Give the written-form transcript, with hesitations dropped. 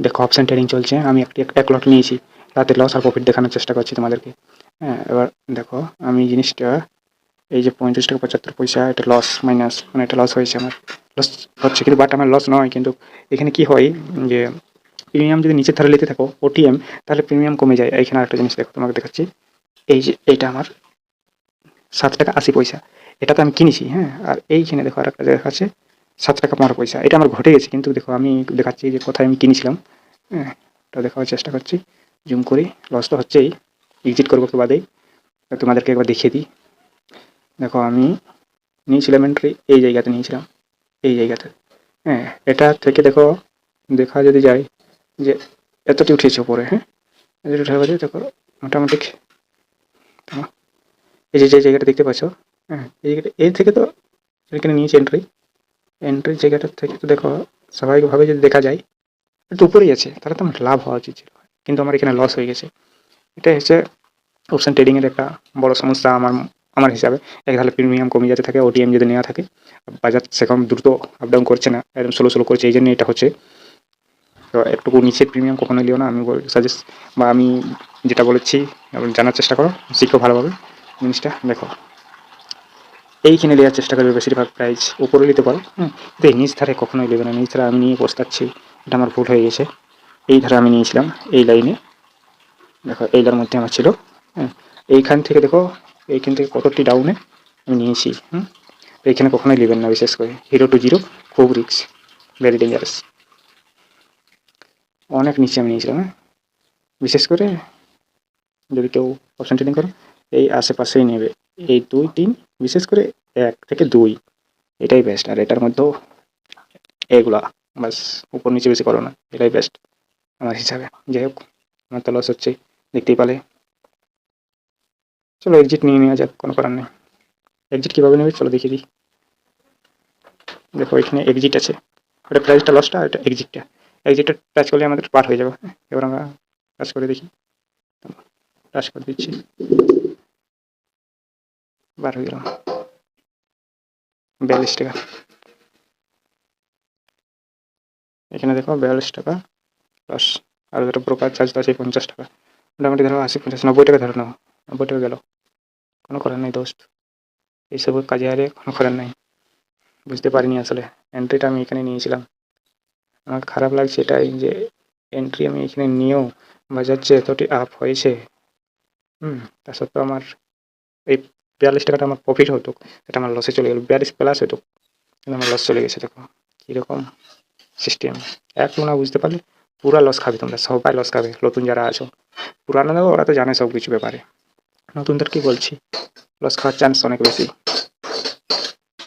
দেখো option trading চলছে, আমি এক লট নিয়েছি, তাতে লস আর প্রফিট দেখানোর চেষ্টা করছি তোমাদেরকে। হ্যাঁ, এবার দেখো আমি জিনিসটা, এই যে 35 টাকা 75 পয়সা, এটা লস মাইনাস, মানে এটা লস হয়েছে, আমার লস হচ্ছে, কিন্তু বাট আমার লস নয়। কিন্তু এখানে কি হয় যে প্রিমিয়াম যদি নিচের ধারে নিতে থাকো ওটিএম, তাহলে প্রিমিয়াম কমে যায়। এইখানে আরেকটা জিনিস দেখো, তোমাকে দেখাচ্ছি। এই যে এইটা আমার 7 টাকা 80 পয়সা, এটা তো আমি কিনেছি। হ্যাঁ, আর এইখানে দেখো আরেকটা দেখাচ্ছে 7 টাকা 15 পয়সা, এটা আমার ঘটে গেছে। কিন্তু দেখো আমি দেখাচ্ছি যে কোথায় আমি কিনেছিলাম। হ্যাঁ, এটা দেখার চেষ্টা করছি, জুম করি। লস তো হচ্ছেই, এক্সিট করবো তো বাদেই, তোমাদেরকে একবার দেখিয়ে দিই। দেখো আমি নিয়েছিলাম এন্ট্রি, এই জায়গাতে নিয়েছিলাম, এই জায়গাতে। হ্যাঁ, এটা থেকে দেখো, দেখা যদি যায় যে এতটি উঠেছে উপরে। হ্যাঁ, এতটি উঠে গেছে, দেখো মোটামুটি এই যে জায়গাটা দেখতে পাচ্ছ। হ্যাঁ, এই জায়গাটা, এই থেকে তো এখানে নিয়েছি এন্ট্রি, এন্ট্রির জায়গাটা থেকে তো দেখো স্বাভাবিকভাবে যদি দেখা যায় একটু উপরেই আছে, তাহলে তো আমার লাভ হওয়া উচিত ছিল, কিন্তু আমার এখানে লস হয়ে গেছে। এটাই হচ্ছে অপশন ট্রেডিংয়ের একটা বড় সমস্যা আমার আমার হিসাবে। এক ধারে প্রিমিয়াম কমে যেতে থাকে, ওটিএম যদি নেওয়া থাকে, বাজার সেরকম দ্রুত আপ ডাউন করছে না, একদম স্লো স্লো করছে, এই জন্য এটা হচ্ছে। তো একটুকু নিচের প্রিমিয়াম কখনো নিও না, আমি সাজেস্ট, বা আমি যেটা বলেছি জানার চেষ্টা করো, শিখো ভালোভাবে জিনিসটা। দেখো এইখানে নেওয়ার চেষ্টা করবে বেশিরভাগ প্রাইস, উপরে নিতে পারো। কিন্তু এই নিচ ধারে কখনোই নেবে না, নিচ ধারে আমি নিয়ে পস্তাচ্ছি, এটা আমার ভুল হয়ে গেছে। এই ধারে আমি নিয়েছিলাম, এই লাইনে দেখো, এইটার মধ্যে আমার ছিল। হ্যাঁ, এইখান থেকে দেখো, এইখান থেকে কতটি ডাউনে আমি নিয়েছি। এইখানে কখনোই নেবেন না, বিশেষ করে 0 to 0 খুব রিক্স, ভেরি ডেঞ্জারাস। অনেক নিচে আমি নিয়েছিলাম। হ্যাঁ, বিশেষ করে যদি কেউ অপশন ট্রেডিং করো, এই আশেপাশেই নেবে, এই 2 3, বিশেষ করে 1 থেকে 2, এটাই বেস্ট। আর এটার মধ্যেও এগুলা বাস, উপর নিচে বেশি করো না, এটাই বেস্ট আমার হিসাবে। যাই হোক, আমার তো লস হচ্ছে, দেখতেই পালে। চলো এক্সিট নিয়ে নেওয়া যাক, কোনো করার নেই। এক্সিট কীভাবে নেবে চলো দেখিয়ে দিই। দেখো এখানে এক্সিট আছে, ওটা প্রাইসটা লসটা, আর এটা এক্সিটটা। এক্সিটটা টাচ করলে আমাদের পার হয়ে যাবে। এবার আমরা টাচ করে দেখি, টাচ করে দিচ্ছি, বার হয়ে গেলাম 42 টাকা। এখানে দেখো 42 টাকা প্লাস, আর যেটা ব্রোকার চার্জ আছে 50 টাকা, মোটামুটি ধরো 80 50 90 টাকা ধরো নাও, 90 টাকা গেল। কোনো করার নেই দোস্ত, এইসব কাজে আরে কোনো করার নাই। বুঝতে পারিনি আসলে এন্ট্রিটা আমি এখানে নিয়েছিলাম। আমার খারাপ লাগছে এটাই যে এন্ট্রি আমি এখানে নিয়েও বাজার যে এতটি আপ হয়েছে, তা সত্ত্বেও আমার এই 42 টাকাটা আমার প্রফিট হতো, এটা আমার লসে চলে গেল। 42 প্লাস হতো, কিন্তু আমার লস চলে গেছে। দেখো কীরকম সিস্টেম, একটু না বুঝতে পারলে পুরা লস খাবে, তোমরা সবাই লস খাবে। নতুন যারা আছো, পুরানো ওরা তো জানে সব কিছু ব্যাপারে, নতুনদের কি বলছি, লস খাওয়ার চান্স অনেক বেশি।